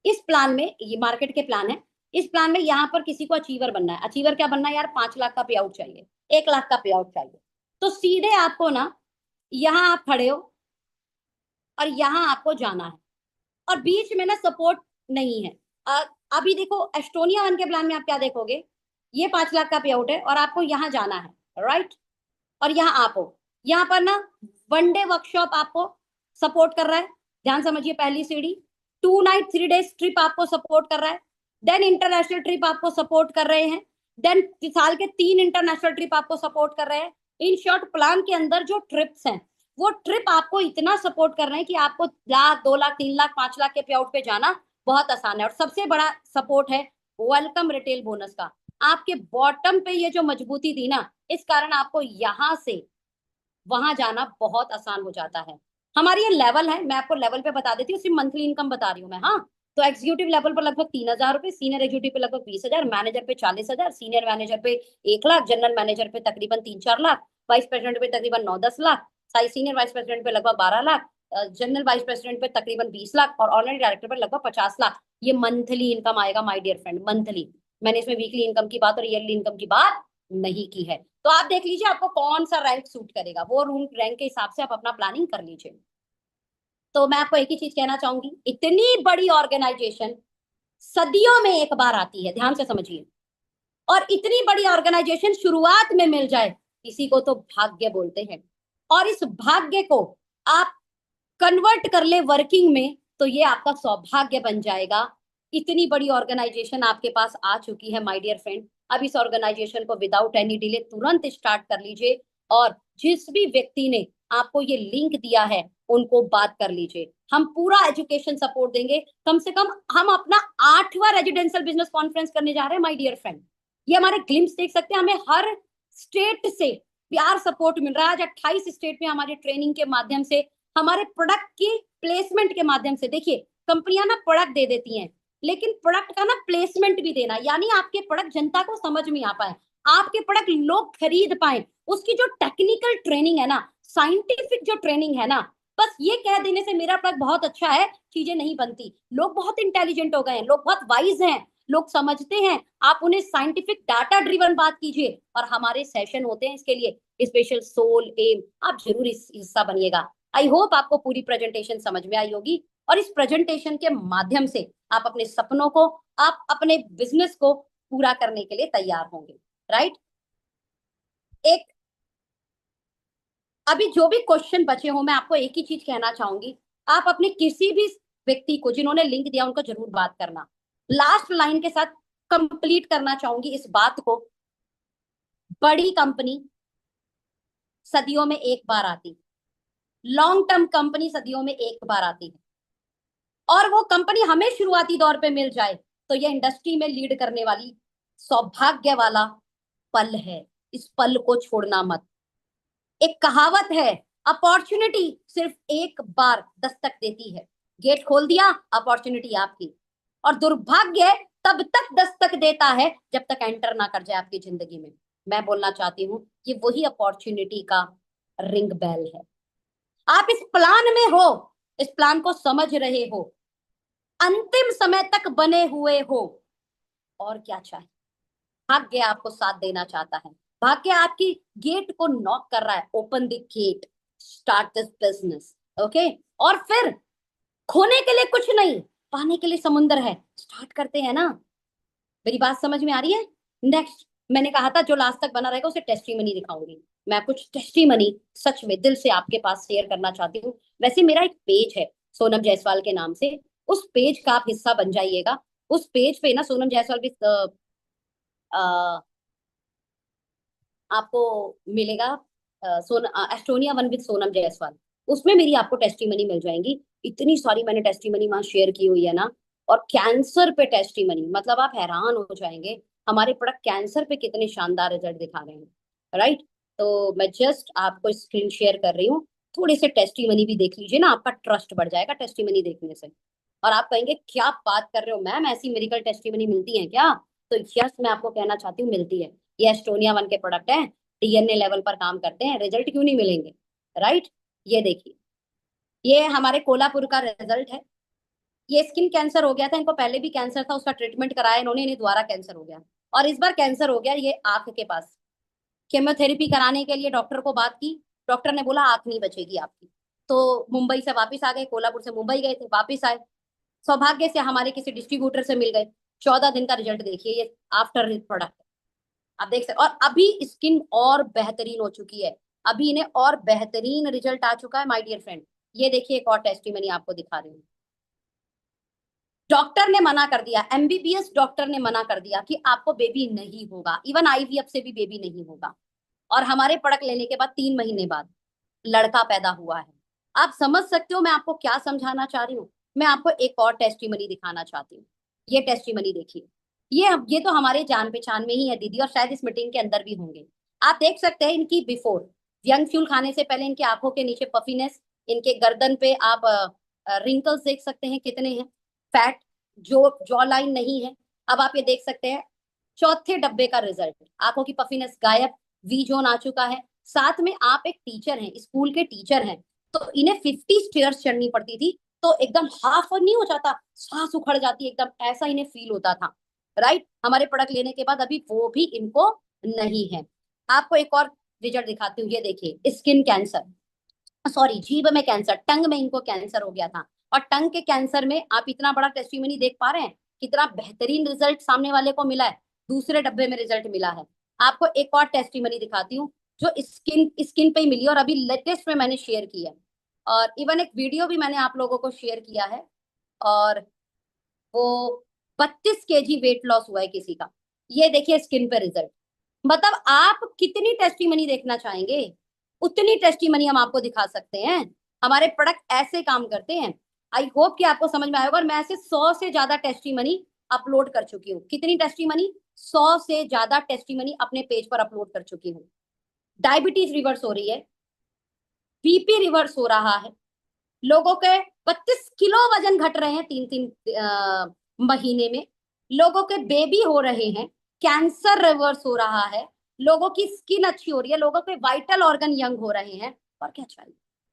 इस प्लान में, ये मार्केट के प्लान है, इस प्लान में यहाँ पर किसी को अचीवर बनना है। अचीवर क्या बनना है यार, 5 लाख का पे आउट चाहिए, 1 लाख का पे आउट चाहिए। तो सीधे आपको ना, यहाँ आप खड़े हो और यहाँ आपको जाना है, और बीच में ना सपोर्ट नहीं है। अभी देखो एस्टोनिया 1 के प्लान में आप क्या देखोगे, ये 5 लाख का पे आउट है और आपको यहाँ जाना है, राइट। और यहाँ आप हो, यहाँ पर ना वन डे वर्कशॉप आपको सपोर्ट कर रहा है। ध्यान समझिए, पहली सीढ़ी 2 नाइट 3 डेज ट्रिप आपको सपोर्ट कर रहा है। देन इंटरनेशनल ट्रिप आपको सपोर्ट कर रहे हैं। देन साल के 3 इंटरनेशनल ट्रिप आपको सपोर्ट कर रहे हैं। इन शॉर्ट, प्लान के अंदर जो ट्रिप्स हैं वो ट्रिप आपको इतना सपोर्ट कर रहे हैं कि आपको 1 लाख 2 लाख 3 लाख 5 लाख के पे आउट पे जाना बहुत आसान है। और सबसे बड़ा सपोर्ट है वेलकम रिटेल बोनस का। आपके बॉटम पे ये जो मजबूती थी ना, इस कारण आपको यहां से वहां जाना बहुत आसान हो जाता है। हमारी ये लेवल है, मैं आपको लेवल पे बता देती हूँ, सिर्फ मंथली इनकम बता रही हूँ मैं। हाँ, तो एग्जीक्यूटिव लेवल पर लगभग 3,000 रुपए, सीनियर एग्जीक्यूटिव पे लगभग 20,000, मैनेजर पे 40,000, सीनियर मैनेजर पे 1 लाख, जनरल मैनेजर पे तकरीबन 3-4 लाख, वाइस प्रेसिडेंट पे तकरीबन 9-10 लाख, सीनियर वाइस प्रेसिडेंट पे लगभग 12 लाख, जनरल वाइस प्रेसिडेंट पे तकरीबन 20 लाख, और ऑनलाइन डायरेक्टर पे लगभग 50 लाख। ये मंथली इनकम आएगा माय डियर फ्रेंड, मंथली। मैंने इसमें वीकली इनकम की बात और ईयरली इनकम की बात नहीं की है। तो आप देख लीजिए आपको कौन सा रैंक सूट करेगा, वो रूल रैंक के हिसाब से आप अपना प्लानिंग कर लीजिए। तो मैं आपको एक ही चीज कहना चाहूंगी, इतनी बड़ी ऑर्गेनाइजेशन सदियों में एक बार आती है, ध्यान से समझिए। और इतनी बड़ी ऑर्गेनाइजेशन शुरुआत में मिल जाए, इसी को तो भाग्य बोलते हैं। और इस भाग्य को आप कन्वर्ट कर ले वर्किंग में, तो ये आपका सौभाग्य बन जाएगा। इतनी बड़ी ऑर्गेनाइजेशन आपके पास आ चुकी है माय डियर फ्रेंड। अब इस ऑर्गेनाइजेशन को विदाउट एनी डिले तुरंत स्टार्ट कर लीजिए, और जिस भी व्यक्ति ने आपको ये लिंक दिया है उनको बात कर लीजिए। हम पूरा एजुकेशन सपोर्ट देंगे। कम से कम हम अपना 8वां रेजिडेंशियल बिजनेस कॉन्फ्रेंस करने जा रहे हैं माय डियर फ्रेंड। ये हमारे ग्लिम्स देख सकते हैं, हमें हर स्टेट से प्यार सपोर्ट मिल रहा है। आज 28 स्टेट में हमारे ट्रेनिंग के माध्यम से, हमारे प्रोडक्ट की प्लेसमेंट के माध्यम से, देखिए कंपनियां ना प्रोडक्ट दे देती हैं, लेकिन प्रोडक्ट का ना प्लेसमेंट भी देना, यानी आपके प्रोडक्ट जनता को समझ में आ पाए, आपके प्रोडक्ट लोग खरीद पाए, उसकी जो टेक्निकल ट्रेनिंग है ना, साइंटिफिक जो ट्रेनिंग है ना, बस ये कह देने से मेरा प्रोडक्ट बहुत अच्छा है चीजें नहीं बनती। लोग बहुत इंटेलिजेंट हो गए हैं, लोग बहुत वाइज हैं, लोग समझते हैं। आप उन्हें साइंटिफिक डाटा ड्रिवन बात कीजिए, और हमारे सेशन होते हैं इसके लिए स्पेशल, सोल एम, आप जरूर इस हिस्सा बनिएगा। आई होप आपको पूरी प्रेजेंटेशन समझ में आई होगी, और इस प्रेजेंटेशन के माध्यम से आप अपने सपनों को, आप अपने बिजनेस को पूरा करने के लिए तैयार होंगे, राइट। एक अभी जो भी क्वेश्चन बचे हो, मैं आपको एक ही चीज कहना चाहूंगी, आप अपने किसी भी व्यक्ति को जिन्होंने लिंक दिया उनको जरूर बात करना। लास्ट लाइन के साथ कंप्लीट करना चाहूंगी इस बात को, बड़ी कंपनी सदियों में एक बार आती, लॉन्ग टर्म कंपनी सदियों में एक बार आती है, और वो कंपनी हमें शुरुआती दौर पे मिल जाए तो ये इंडस्ट्री में लीड करने वाली सौभाग्य वाला पल है। इस पल को छोड़ना मत। एक कहावत है, अपॉर्चुनिटी सिर्फ एक बार दस्तक देती है। गेट खोल दिया, अपॉर्चुनिटी आपकी, और दुर्भाग्य तब तक दस्तक देता है जब तक एंटर ना कर जाए आपकी जिंदगी में। मैं बोलना चाहती हूँ कि वही अपॉर्चुनिटी का रिंग बेल है। आप इस प्लान में हो, इस प्लान को समझ रहे हो, अंतिम समय तक बने हुए हो, और क्या चाहिए। भाग्य आपको साथ देना चाहता है, भाग्य आपकी गेट को नॉक कर रहा है, open the gate, start this business, okay. और फिर खोने के लिए कुछ नहीं, पाने के लिए समुंदर है, स्टार्ट करते हैं ना। मेरी बात समझ में आ रही है। नेक्स्ट, मैंने कहा था जो लास्ट तक बना रहेगा उसे टेस्टिमनी दिखाऊंगी। मैं कुछ टेस्टिमनी सच में दिल से आपके पास शेयर करना चाहती हूँ। वैसे मेरा एक पेज है सोनम जायसवाल के नाम से, उस पेज का आप हिस्सा बन जाइएगा। उस पेज पे ना सोनम जायसवाल भी आपको मिलेगा, Estonia one with Sonam Jaiswal, उसमें मेरी आपको टेस्टिमनी मिल जाएंगी। इतनी सारी मैंने टेस्टिमनी वहां शेयर की हुई है ना, और कैंसर पे टेस्टिमनी, मतलब आप हैरान हो जाएंगे हमारे प्रोडक्ट कैंसर पे कितने शानदार रिजल्ट दिखा रहे हैं, राइट। तो मैं जस्ट आपको स्क्रीन शेयर कर रही हूँ, थोड़े से टेस्टिमनी भी देख लीजिए ना, आपका ट्रस्ट बढ़ जाएगा टेस्टिमनी देखने से। और आप कहेंगे क्या बात कर रहे हो मैम, ऐसी मेडिकल टेस्टिमनी मिलती है क्या? तो यस, मैं आपको कहना चाहती हूँ मिलती है। ये एस्टोनिया वन के प्रोडक्ट हैं, डीएनए लेवल पर काम करते हैं, रिजल्ट क्यों नहीं मिलेंगे, राइट। ये देखिए, ये हमारे कोल्हापुर का रिजल्ट है। ये स्किन कैंसर हो गया था इनको, पहले भी कैंसर था, उसका ट्रीटमेंट कराया इन्होंने, इन्हें दोबारा कैंसर हो गया, और इस बार कैंसर हो गया ये आंख के पास। केमोथेरेपी कराने के लिए डॉक्टर को बात की, डॉक्टर ने बोला आंख नहीं बचेगी आपकी। तो मुंबई से वापस आ गए, कोल्हापुर से मुंबई गए थे, वापस आए, सौभाग्य से हमारे किसी डिस्ट्रीब्यूटर से मिल गए। 14 दिन का रिजल्ट देखिए, ये आफ्टर प्रोडक्ट आप देख सकते। और अभी स्किन और बेहतरीन हो चुकी है, अभी इन्हें और बेहतरीन रिजल्ट आ चुका है माय डियर फ्रेंड। ये देखिए एक और टेस्टिमनी आपको दिखा रही हूँ। डॉक्टर ने मना कर दिया, एमबीबीएस डॉक्टर ने मना कर दिया कि आपको बेबी नहीं होगा, इवन आईवीएफ से भी बेबी नहीं होगा। और हमारे प्रोडक्ट लेने के बाद 3 महीने बाद लड़का पैदा हुआ है। आप समझ सकते हो मैं आपको क्या समझाना चाह रही हूँ। मैं आपको एक और टेस्टिमनी दिखाना चाहती हूँ। ये टेस्टिमनी देखिए, ये तो हमारे जान पहचान में ही है दीदी, और शायद इस मीटिंग के अंदर भी होंगे। आप देख सकते हैं इनकी बिफोर, यंग फ्यूल खाने से पहले इनकी आंखों के नीचे पफीनेस, इनके गर्दन पे आप रिंकल्स देख सकते हैं कितने हैं, फैट, जो जॉ लाइन नहीं है। अब आप ये देख सकते हैं चौथे डब्बे का रिजल्ट, आंखों की पफीनेस गायब, वी जोन आ चुका है। साथ में आप एक टीचर हैं, स्कूल के टीचर हैं, तो इन्हें 50 स्टेयर्स चढ़नी पड़ती थी, तो एकदम हाफ नहीं हो जाता, सांस उखड़ जाती एकदम, ऐसा इन्हें फील होता था, राइट। हमारे प्रोडक्ट लेने के बाद अभी वो भी इनको नहीं है। आपको एक और रिजल्ट दिखाती हूँ, ये देखिए स्किन कैंसर, सॉरी जीभ में कैंसर, टंग में इनको कैंसर हो गया था। और टंग के कैंसर में आप इतना बड़ा टेस्टिमनी देख पा रहे हैं, कितना बेहतरीन रिजल्ट सामने वाले को मिला है। दूसरे डब्बे में रिजल्ट मिला है। आपको एक और टेस्टिमनी दिखाती हूँ जो स्किन स्किन पे ही मिली और अभी लेटेस्ट में मैंने शेयर की है, और इवन एक वीडियो भी मैंने आप लोगों को शेयर किया है, और वो 32 kg वेट लॉस हुआ है किसी का। ये देखिए स्किन पे रिजल्ट। मतलब आप कितनी टेस्टिमनी देखना चाहेंगे, उतनी टेस्टिमनी हम आपको दिखा सकते हैं। हमारे प्रोडक्ट ऐसे काम करते हैं। आई होप कि आपको समझ में आएगा। और मैं ऐसे 100 से ज्यादा टेस्टिमनी अपलोड कर चुकी हूँ। कितनी टेस्टिमनी? 100 से ज्यादा टेस्टिमनी अपने पेज पर अपलोड कर चुकी हूँ। डायबिटीज रिवर्स हो रही है, बीपी रिवर्स हो रहा है, लोगों के 32 किलो वजन घट रहे हैं 3-3 महीने में, लोगों के बेबी हो रहे हैं, कैंसर रिवर्स हो रहा है, लोगों की स्किन अच्छी हो रही है, लोगों के वाइटल ऑर्गन यंग हो रहे हैं। और क्या चाहिए?